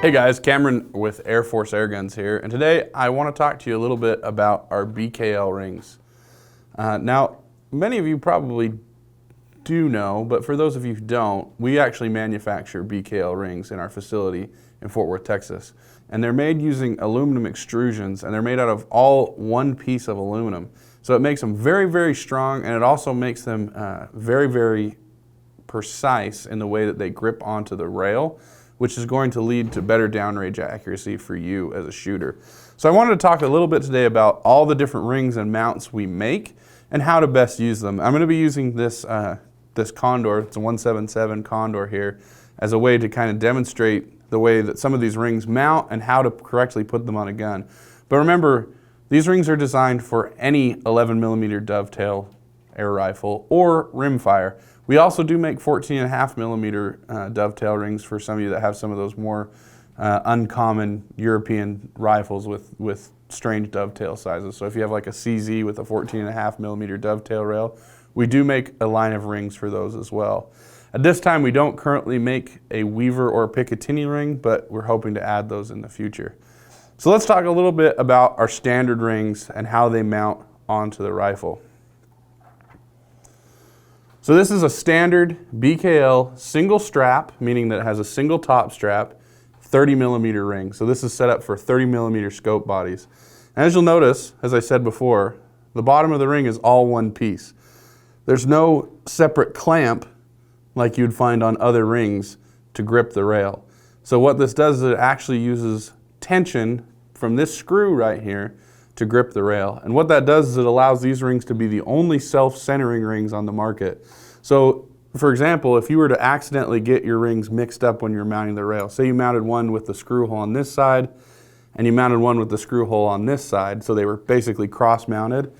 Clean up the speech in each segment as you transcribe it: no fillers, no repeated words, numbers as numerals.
Hey guys, Cameron with Air Force Air Guns here, and today I want to talk to you a little bit about our BKL rings. Now, many of you probably do know, but for those of you who don't, we actually manufacture BKL rings in our facility in Fort Worth, Texas. And they're made using aluminum extrusions, and they're made out of all one piece of aluminum. So it makes them very, very strong, and it also makes them very, very precise in the way that they grip onto the rail, which is going to lead to better downrange accuracy for you as a shooter. So I wanted to talk a little bit today about all the different rings and mounts we make and how to best use them. I'm going to be using this Condor, it's a 177 Condor here, as a way to kind of demonstrate the way that some of these rings mount and how to correctly put them on a gun. But remember, these rings are designed for any 11mm dovetail air rifle or rimfire. We also do make 14.5mm dovetail rings for some of you that have some of those more uncommon European rifles with strange dovetail sizes. So if you have like a CZ with a 14.5mm dovetail rail, we do make a line of rings for those as well. At this time, we don't currently make a Weaver or a Picatinny ring, but we're hoping to add those in the future. So let's talk a little bit about our standard rings and how they mount onto the rifle. So this is a standard BKL single strap, meaning that it has a single top strap, 30mm ring. So this is set up for 30mm scope bodies. And as you'll notice, as I said before, the bottom of the ring is all one piece. There's no separate clamp like you'd find on other rings to grip the rail. So what this does is it actually uses tension from this screw right here to grip the rail. And what that does is it allows these rings to be the only self-centering rings on the market. So, for example, if you were to accidentally get your rings mixed up when you're mounting the rail, say you mounted one with the screw hole on this side and you mounted one with the screw hole on this side, so they were basically cross-mounted,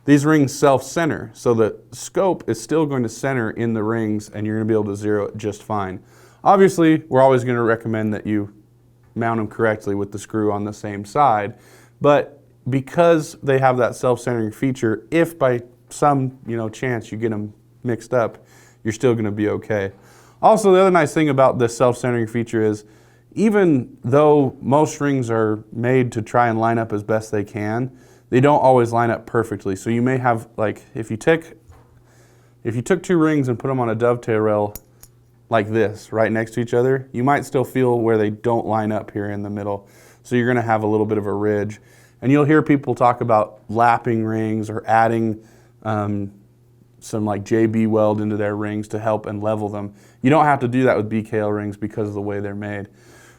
these rings self-center, so the scope is still going to center in the rings and you're going to be able to zero it just fine. Obviously, we're always going to recommend that you mount them correctly with the screw on the same side, but because they have that self-centering feature, if by some chance you get them mixed up, you're still going to be okay. Also, the other nice thing about this self-centering feature is even though most rings are made to try and line up as best they can, they don't always line up perfectly. So you may have, like, if you took two rings and put them on a dovetail rail like this, right next to each other, you might still feel where they don't line up here in the middle. So you're going to have a little bit of a ridge. And you'll hear people talk about lapping rings or adding some like JB weld into their rings to help and level them. You don't have to do that with BKL rings because of the way they're made.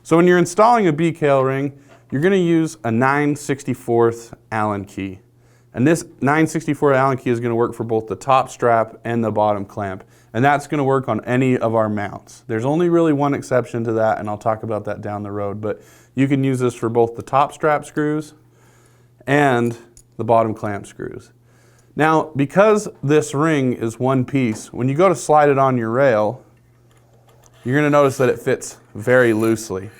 So when you're installing a BKL ring, you're going to use a 9/64 Allen key. And this 9/64 Allen key is going to work for both the top strap and the bottom clamp. And that's going to work on any of our mounts. There's only really one exception to that, and I'll talk about that down the road. But you can use this for both the top strap screws and the bottom clamp screws. Now, because this ring is one piece, when you go to slide it on your rail, you're going to notice that it fits very loosely.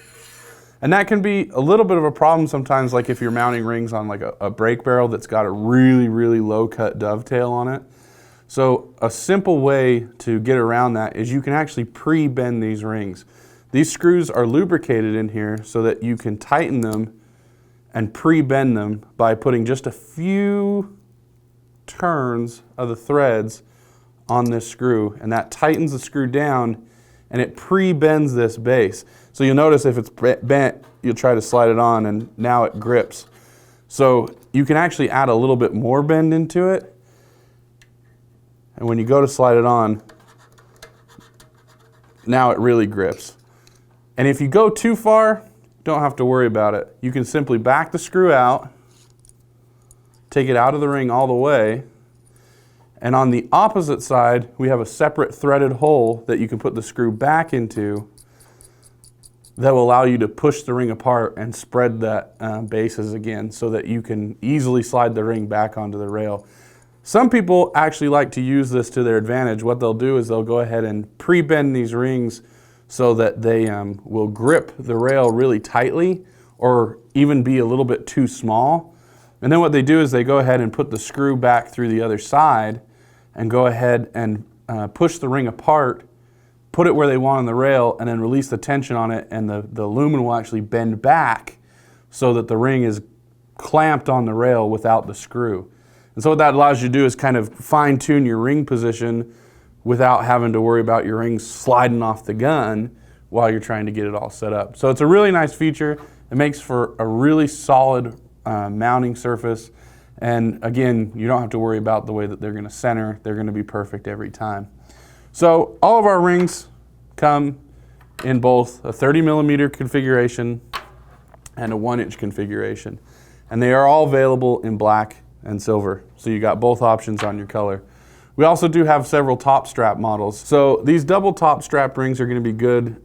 And that can be a little bit of a problem sometimes, like if you're mounting rings on like a brake barrel that's got a really, really low cut dovetail on it. So a simple way to get around that is you can actually pre-bend these rings. These screws are lubricated in here so that you can tighten them and pre-bend them by putting just a few turns of the threads on this screw, and that tightens the screw down and it pre-bends this base. So you'll notice if it's bent, you'll try to slide it on and now it grips. So you can actually add a little bit more bend into it, and when you go to slide it on, now it really grips. And if you go too far, don't have to worry about it. You can simply back the screw out, take it out of the ring all the way, and on the opposite side we have a separate threaded hole that you can put the screw back into that will allow you to push the ring apart and spread that bases again so that you can easily slide the ring back onto the rail. Some people actually like to use this to their advantage. What they'll do is they'll go ahead and pre-bend these rings so that they will grip the rail really tightly or even be a little bit too small. And then what they do is they go ahead and put the screw back through the other side and go ahead and push the ring apart, put it where they want on the rail, and then release the tension on it, and the aluminum will actually bend back so that the ring is clamped on the rail without the screw. And so what that allows you to do is kind of fine tune your ring position without having to worry about your ring sliding off the gun while you're trying to get it all set up. So it's a really nice feature. It makes for a really solid mounting surface. And again, you don't have to worry about the way that they're going to center. They're going to be perfect every time. So all of our rings come in both a 30 millimeter configuration and a 1-inch configuration. And they are all available in black and silver. So you got both options on your color. We also do have several top strap models. So these double top strap rings are going to be good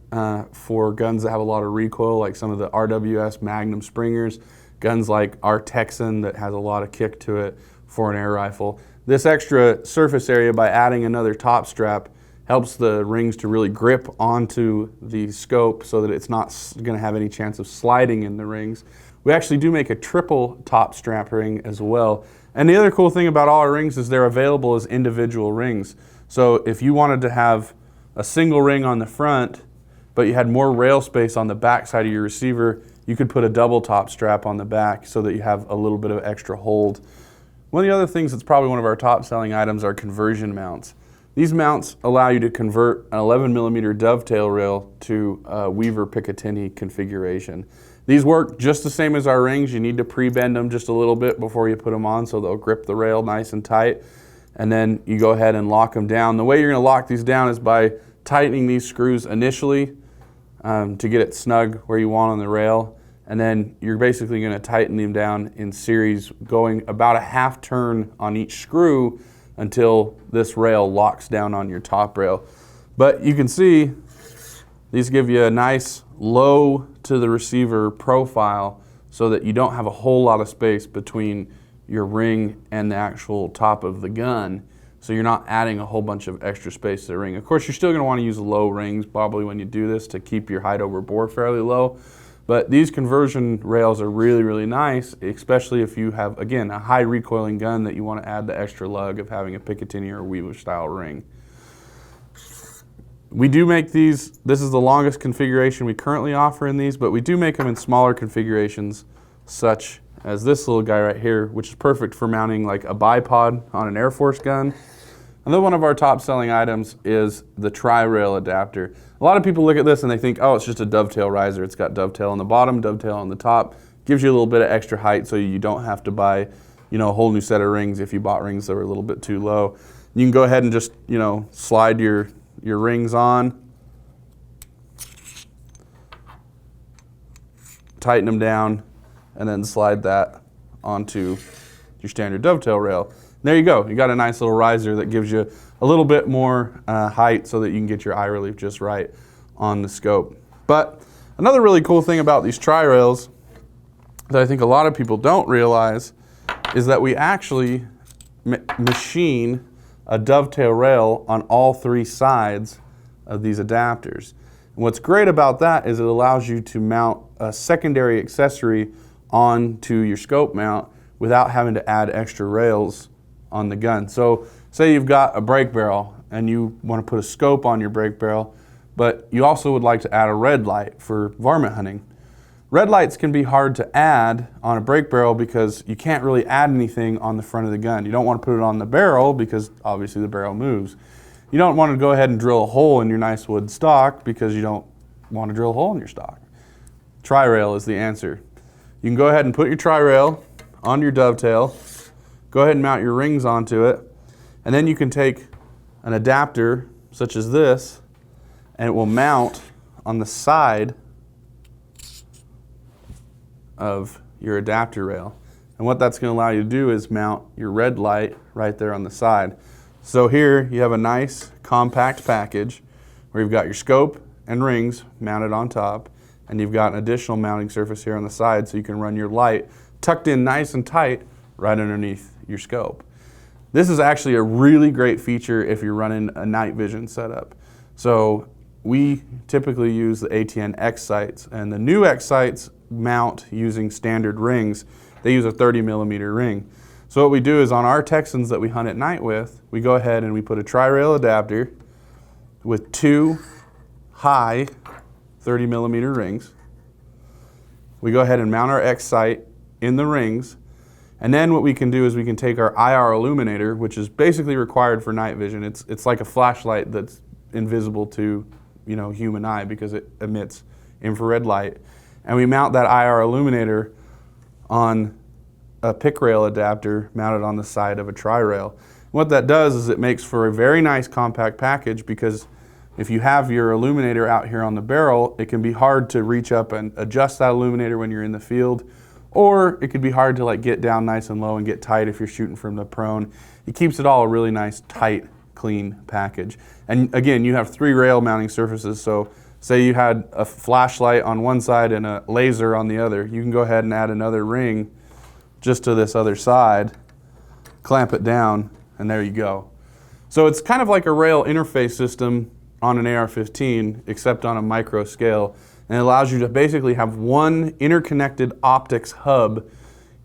for guns that have a lot of recoil, like some of the RWS Magnum Springers, guns like our Texan that has a lot of kick to it for an air rifle. This extra surface area, by adding another top strap, helps the rings to really grip onto the scope so that it's not going to have any chance of sliding in the rings. We actually do make a triple top strap ring as well. And the other cool thing about all our rings is they're available as individual rings. So if you wanted to have a single ring on the front, but you had more rail space on the back side of your receiver, you could put a double top strap on the back so that you have a little bit of extra hold. One of the other things that's probably one of our top selling items are conversion mounts. These mounts allow you to convert an 11 millimeter dovetail rail to a Weaver Picatinny configuration. These work just the same as our rings. You need to pre-bend them just a little bit before you put them on so they'll grip the rail nice and tight. And then you go ahead and lock them down. The way you're going to lock these down is by tightening these screws initially to get it snug where you want on the rail. And then you're basically going to tighten them down in series, going about a half turn on each screw until this rail locks down on your top rail. But you can see these give you a nice low to the receiver profile so that you don't have a whole lot of space between your ring and the actual top of the gun. So you're not adding a whole bunch of extra space to the ring. Of course, you're still going to want to use low rings probably when you do this to keep your height over bore fairly low. But these conversion rails are really, really nice, especially if you have, again, a high recoiling gun that you want to add the extra lug of having a Picatinny or a Weaver style ring. We do make these, this is the longest configuration we currently offer in these, but we do make them in smaller configurations, such as this little guy right here, which is perfect for mounting like a bipod on an Air Force gun. And then one of our top selling items is the tri-rail adapter. A lot of people look at this and they think, oh, it's just a dovetail riser. It's got dovetail on the bottom, dovetail on the top. Gives you a little bit of extra height so you don't have to buy, a whole new set of rings if you bought rings that were a little bit too low. You can go ahead and just, slide your rings on, tighten them down, and then slide that onto your standard dovetail rail. There you go. You got a nice little riser that gives you a little bit more height so that you can get your eye relief just right on the scope. But another really cool thing about these tri-rails that I think a lot of people don't realize is that we actually machine a dovetail rail on all three sides of these adapters. And what's great about that is it allows you to mount a secondary accessory onto your scope mount without having to add extra rails on the gun. So say you've got a brake barrel and you want to put a scope on your brake barrel, but you also would like to add a red light for varmint hunting. Red lights can be hard to add on a brake barrel because you can't really add anything on the front of the gun. You don't want to put it on the barrel because obviously the barrel moves. You don't want to go ahead and drill a hole in your nice wood stock because you don't want to drill a hole in your stock. Tri-rail is the answer. You can go ahead and put your tri-rail on your dovetail, go ahead and mount your rings onto it, and then you can take an adapter such as this and it will mount on the side of your adapter rail. And what that's going to allow you to do is mount your red light right there on the side. So here you have a nice compact package where you've got your scope and rings mounted on top, and you've got an additional mounting surface here on the side so you can run your light tucked in nice and tight right underneath your scope. This is actually a really great feature if you're running a night vision setup. So we typically use the ATN X sights, and the new X sights mount using standard rings. They use a 30 millimeter ring. So what we do is on our Texans that we hunt at night with, we go ahead and we put a tri-rail adapter with two high 30 millimeter rings. We go ahead and mount our X sight in the rings. And then what we can do is we can take our IR illuminator, which is basically required for night vision. It's like a flashlight that's invisible to, human eye because it emits infrared light. And we mount that IR illuminator on a pick rail adapter mounted on the side of a tri-rail. What that does is it makes for a very nice compact package, because if you have your illuminator out here on the barrel, it can be hard to reach up and adjust that illuminator when you're in the field, or it could be hard to get down nice and low and get tight if you're shooting from the prone. It keeps it all a really nice, tight, clean package. And again, you have 3 rail mounting surfaces, so say you had a flashlight on one side and a laser on the other, you can go ahead and add another ring just to this other side, clamp it down, and there you go. So it's kind of like a rail interface system on an AR-15, except on a micro scale. And it allows you to basically have one interconnected optics hub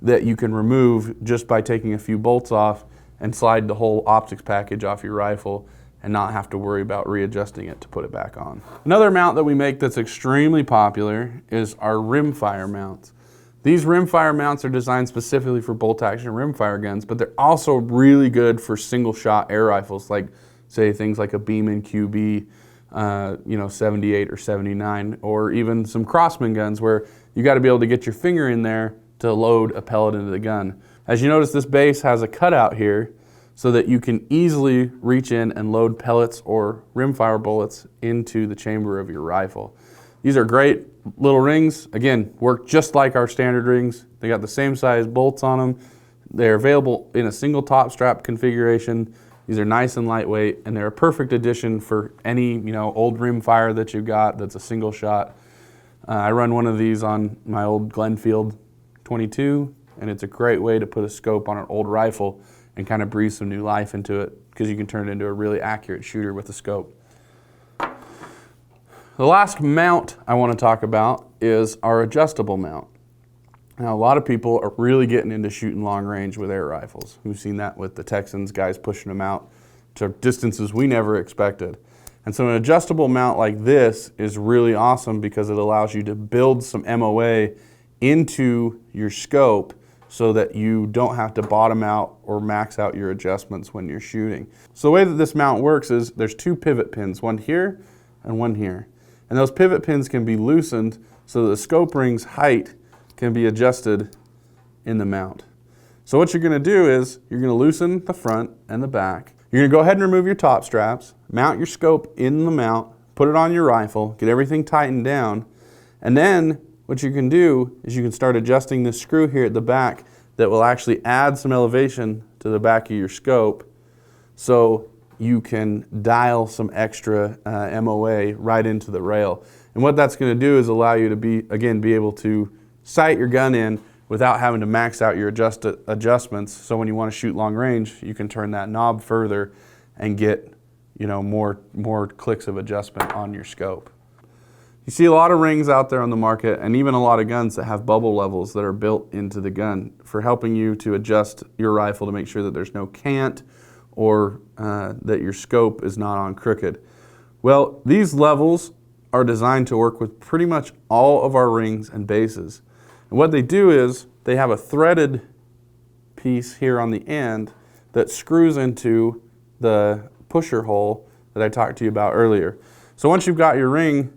that you can remove just by taking a few bolts off and slide the whole optics package off your rifle and not have to worry about readjusting it to put it back on. Another mount that we make that's extremely popular is our Rimfire mounts. These Rimfire mounts are designed specifically for bolt action rimfire guns, but they're also really good for single shot air rifles, like say things like a Beeman QB, 78 or 79, or even some Crossman guns where you got to be able to get your finger in there to load a pellet into the gun. As you notice, this base has a cutout here so that you can easily reach in and load pellets or rimfire bullets into the chamber of your rifle. These are great little rings. Again, work just like our standard rings. They got the same size bolts on them. They're available in a single top strap configuration. These are nice and lightweight, and they're a perfect addition for any old rimfire that you've got that's a single shot. I run one of these on my old Glenfield 22, and it's a great way to put a scope on an old rifle and kind of breathe some new life into it, because you can turn it into a really accurate shooter with a scope. The last mount I want to talk about is our adjustable mount. Now, a lot of people are really getting into shooting long range with air rifles. We've seen that with the Texans, guys pushing them out to distances we never expected. And so an adjustable mount like this is really awesome because it allows you to build some MOA into your scope so that you don't have to bottom out or max out your adjustments when you're shooting. So the way that this mount works is there's 2 pivot pins, one here and one here. And those pivot pins can be loosened so that the scope ring's height can be adjusted in the mount. So what you're going to do is you're going to loosen the front and the back. You're going to go ahead and remove your top straps, mount your scope in the mount, put it on your rifle, get everything tightened down, and then what you can do is you can start adjusting this screw here at the back that will actually add some elevation to the back of your scope so you can dial some extra MOA right into the rail. And what that's going to do is allow you to be able to sight your gun in without having to max out your adjustments. So when you want to shoot long range, you can turn that knob further and get more clicks of adjustment on your scope. You see a lot of rings out there on the market, and even a lot of guns that have bubble levels that are built into the gun for helping you to adjust your rifle to make sure that there's no cant or that your scope is not on crooked. Well, these levels are designed to work with pretty much all of our rings and bases. And what they do is they have a threaded piece here on the end that screws into the pusher hole that I talked to you about earlier. So once you've got your ring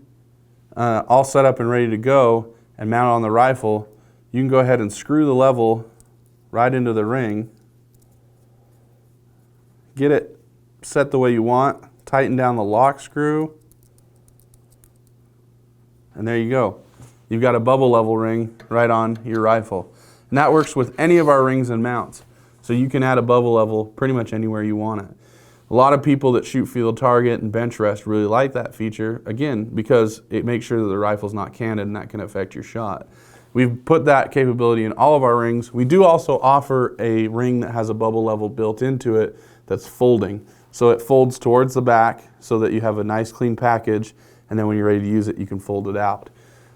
all set up and ready to go and mounted on the rifle, you can go ahead and screw the level right into the ring, get it set the way you want, tighten down the lock screw, and there you go. You've got a bubble level ring right on your rifle. And that works with any of our rings and mounts. So you can add a bubble level pretty much anywhere you want it. A lot of people that shoot field target and bench rest really like that feature, again, because it makes sure that the rifle's not canted and that can affect your shot. We've put that capability in all of our rings. We do also offer a ring that has a bubble level built into it that's folding. So it folds towards the back so that you have a nice clean package, and then when you're ready to use it, you can fold it out.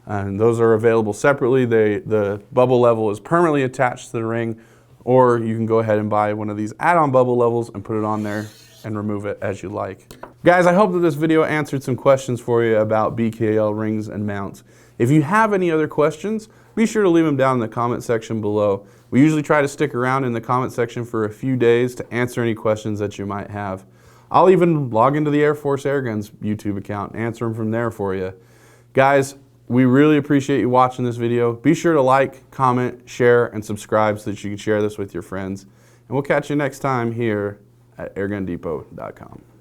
And those are available separately. The bubble level is permanently attached to the ring, or you can go ahead and buy one of these add-on bubble levels and put it on there and remove it as you like. Guys, I hope that this video answered some questions for you about BKL rings and mounts. If you have any other questions, be sure to leave them down in the comment section below. We usually try to stick around in the comment section for a few days to answer any questions that you might have. I'll even log into the Air Force Airguns YouTube account and answer them from there for you. Guys, we really appreciate you watching this video. Be sure to like, comment, share, and subscribe so that you can share this with your friends. And we'll catch you next time here at airgundepot.com.